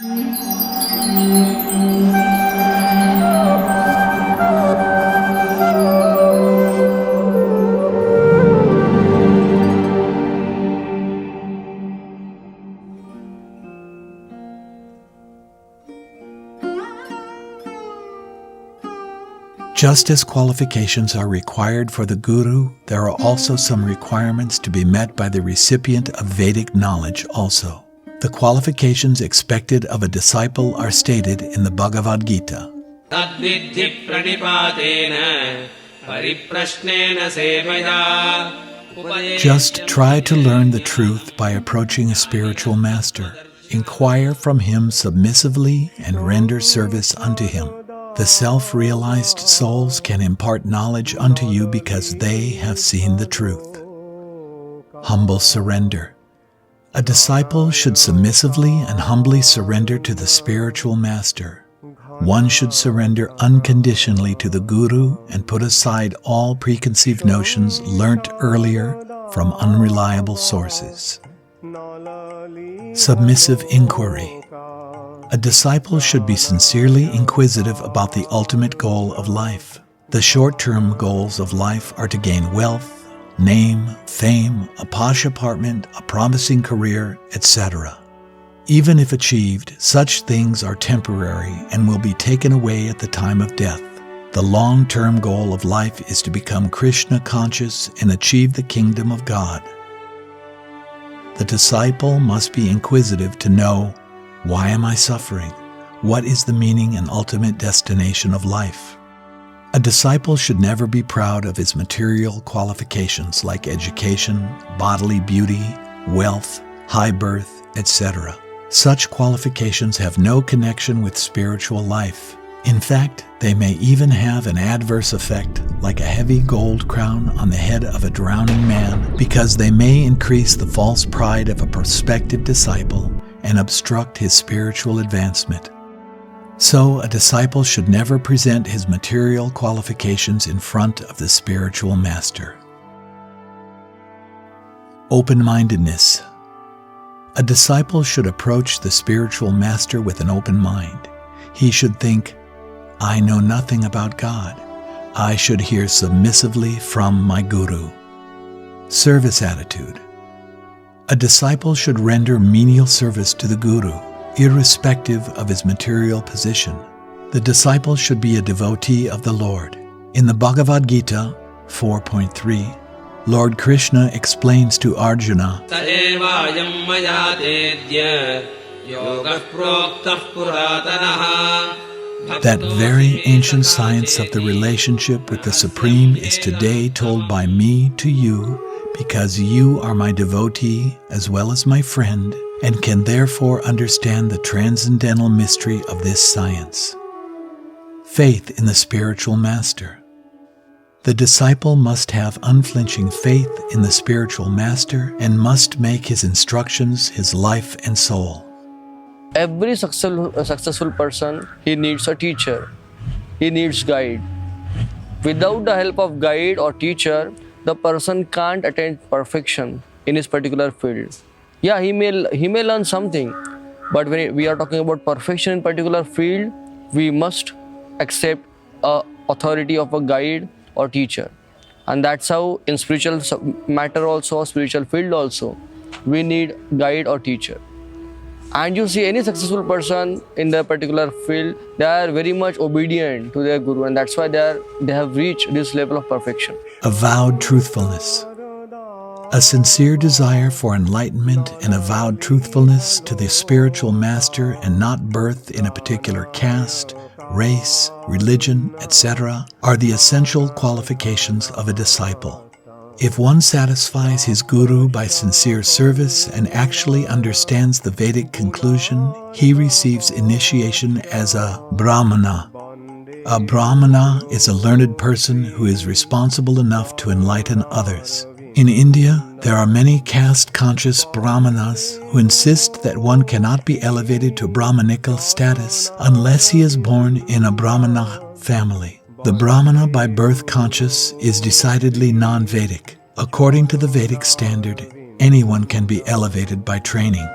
Just as qualifications are required for the guru, there are also some requirements to be met by the recipient of Vedic knowledge also. The qualifications expected of a disciple are stated in the Bhagavad Gita. Just try to learn the truth by approaching a spiritual master. Inquire from him submissively and render service unto him. The self-realized souls can impart knowledge unto you because they have seen the truth. Humble surrender. A disciple should submissively and humbly surrender to the spiritual master. One should surrender unconditionally to the guru and put aside all preconceived notions learnt earlier from unreliable sources. Submissive inquiry. A disciple should be sincerely inquisitive about the ultimate goal of life. The short-term goals of life are to gain wealth, name, fame, a posh apartment, a promising career, etc. Even if achieved, such things are temporary and will be taken away at the time of death. The long-term goal of life is to become Krishna conscious and achieve the kingdom of God. The disciple must be inquisitive to know, why am I suffering? What is the meaning and ultimate destination of life? A disciple should never be proud of his material qualifications like education, bodily beauty, wealth, high birth, etc. Such qualifications have no connection with spiritual life. In fact, they may even have an adverse effect, like a heavy gold crown on the head of a drowning man, because they may increase the false pride of a prospective disciple and obstruct his spiritual advancement. So, a disciple should never present his material qualifications in front of the spiritual master. Open-mindedness. A disciple should approach the spiritual master with an open mind. He should think, I know nothing about God. I should hear submissively from my guru. Service attitude. A disciple should render menial service to the guru, irrespective of his material position. The disciple should be a devotee of the Lord. In the Bhagavad Gita 4.3, Lord Krishna explains to Arjuna that very ancient science of the relationship with the Supreme is today told by me to you, because you are my devotee as well as my friend, and can therefore understand the transcendental mystery of this science. Faith in the spiritual master. The disciple must have unflinching faith in the spiritual master and must make his instructions his life and soul. Every successful person, he needs a teacher. He needs guide. Without the help of guide or teacher, the person can't attain perfection in his particular field. Yeah, he may learn something, but when we are talking about perfection in particular field, we must accept a authority of a guide or teacher. And that's how in spiritual matter also, spiritual field also, we need guide or teacher. And you see any successful person in their particular field, they are very much obedient to their guru, and that's why they have reached this level of perfection. Avowed truthfulness. A sincere desire for enlightenment and avowed truthfulness to the spiritual master, and not birth in a particular caste, race, religion, etc., are the essential qualifications of a disciple. If one satisfies his guru by sincere service and actually understands the Vedic conclusion, he receives initiation as a Brahmana. A Brahmana is a learned person who is responsible enough to enlighten others. In India, there are many caste-conscious Brahmanas who insist that one cannot be elevated to Brahmanical status unless he is born in a Brahmana family. The Brahmana by birth conscious is decidedly non-Vedic. According to the Vedic standard, anyone can be elevated by training.